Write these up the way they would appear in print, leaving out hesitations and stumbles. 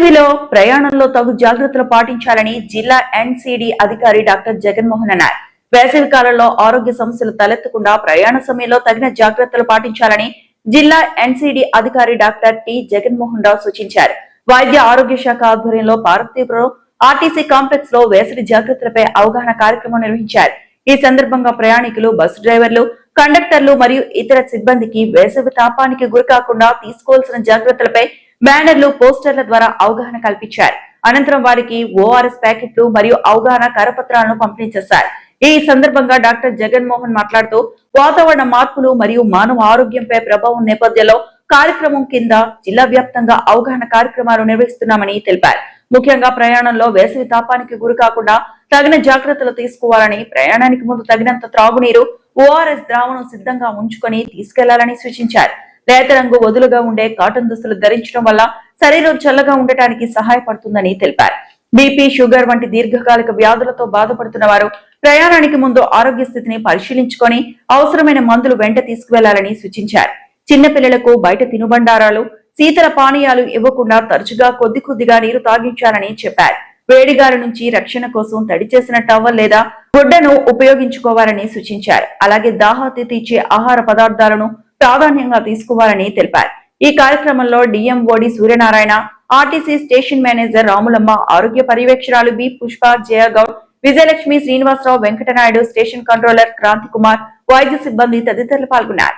వేసవిలో ప్రయాణంలో తగు జాగ్రత్తలు పాటించాలని జిల్లా ఎన్సీడీ అధికారి డాక్టర్ జగన్మోహన్ అన్నారు. వేసవి కాలంలో ఆరోగ్య సమస్యలు తలెత్తకుండా ప్రయాణ సమయంలో తగిన జాగ్రత్తలు పాటించాలని జిల్లా ఎన్సీడీ అధికారి డాక్టర్ టి జగన్మోహన్ రావు సూచించారు. వైద్య ఆరోగ్య శాఖ ఆధ్వర్యంలో పార్వతీపురం ఆర్టీసీ కాంప్లెక్స్ లో వేసవి జాగ్రత్తలపై అవగాహన కార్యక్రమం నిర్వహించారు. ఈ సందర్భంగా ప్రయాణికులు, బస్సు డ్రైవర్లు, కండక్టర్లు మరియు ఇతర సిబ్బందికి వేసవి తాపానికి గురికాకుండా తీసుకోవాల్సిన జాగ్రత్తలపై బ్యానర్లు, పోస్టర్ల ద్వారా అవగాహన కల్పించారు. అనంతరం వారికి ఓఆర్ఎస్ ప్యాకెట్లు మరియు అవగాహన కరపత్రాలను పంపిణీ చేశారు. ఈ సందర్భంగా డాక్టర్ జగన్మోహన్ మాట్లాడుతూ వాతావరణ మార్పులు మరియు మానవ ఆరోగ్యంపై ప్రభావం నేపథ్యంలో కార్యక్రమం కింద జిల్లా వ్యాప్తంగా అవగాహన కార్యక్రమాలు నిర్వహిస్తున్నామని తెలిపారు. ముఖ్యంగా ప్రయాణంలో వేసవి తాపానికి గురికాకుండా తగిన జాగ్రత్తలు తీసుకోవాలని, ప్రయాణానికి ముందు తగినంత త్రాగునీరు, ఓఆర్ఎస్ ద్రావణం సిద్ధంగా ఉంచుకొని తీసుకెళ్లాలని సూచించారు. లేత రంగు వదులుగా ఉండే కాటన్ దుస్తులు ధరించడం వల్ల శరీరం చల్లగా ఉండటానికి సహాయపడుతుందని తెలిపారు. బీపీ, షుగర్ వంటి దీర్ఘకాలిక వ్యాధులతో బాధపడుతున్న వారు ప్రయాణానికి ముందు ఆరోగ్య స్థితిని పరిశీలించుకొని అవసరమైన మందులు వెంట తీసుకువెళ్లాలని సూచించారు. చిన్నపిల్లలకు బయట తినుబండారాలు, శీతల పానీయాలు ఇవ్వకుండా తరచుగా కొద్దిగా నీరు తాగించాలని చెప్పారు. వేడిగాలి నుంచి రక్షణ కోసం తడి చేసిన టవల్ లేదా గుడ్డను ఉపయోగించుకోవాలని సూచించారు. అలాగే దాహార్తి తీర్చే ఆహార పదార్థాలను ప్రాధాన్యంగా తీసుకోవాలని తెలిపారు. ఈ కార్యక్రమంలో డిఎంఓడి Suryanarayana, RTC station manager Ramulamma, ఆరోగ్య పర్యవేక్షకురాలు B Pushpa, Jayagoud, Vijayalakshmi, Srinivasarao, Venkatanaidu, station controller Kranthi Kumar, వైద్య సిబ్బంది తదితరులు పాల్గొన్నారు.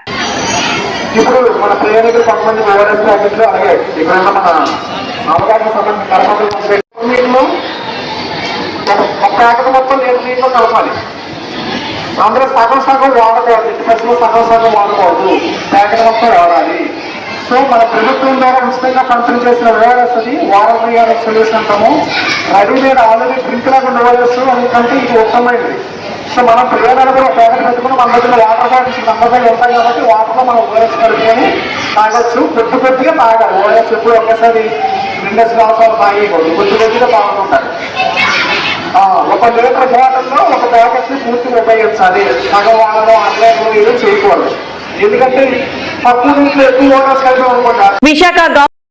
ఇప్పుడు మన ప్రయాణికులు కొంతమంది ఓఆర్ఎస్ ప్యాకెట్లు అలాగే ఇప్పుడైనా మన అవగాహన సంబంధించిన ఒక ప్యాకెట్ మొత్తం నీటిలో కలపాలి. అందరూ సగం వాడకూడదు, ఇంటి పశువులు సగం వాడకూడదు, ప్యాకెట్ మొత్తం వాడాలి. సో మన ప్రభుత్వం ద్వారా ఉచితంగా పంపిణీ చేసిన ఓఆర్ఎస్ అది వాటర్ సొల్యూషన్ అంటాము. రెడీమేడ్ ఆల్రెడీ డ్రింక్ లాగా ఓఆర్ఎస్, ఎందుకంటే ఇది ఉత్తమైనది. సో మనం ప్రయాణాలు కూడా ప్యాకెట్ పెట్టుకుని మన దగ్గర వాటర్ బాటిల్స్ నమ్మకాలు ఉంటాయి కాబట్టి వాటర్లో మనం ఓఆర్ఎస్ కలుపుకొని తాగొచ్చు. కొద్దిగా తాగాలి. ఓఆర్ఎస్ ఎప్పుడు ఒకేసారి 2 గ్లాసులు తాగకూడదు, కొద్దిగా తాగుతుంటారు. 1 లీటర్ వాటర్లో ఒక ప్యాకెట్ని పూర్తిగా ఉపయోగించాలి. సగం వాడడం, అన్లైన్లో ఏదో చేయకూడదు. ఎందుకంటే తక్కువ నీటిలో ఎక్కువ ఓఆర్ఎస్ కలిపి అనుకుంటారు.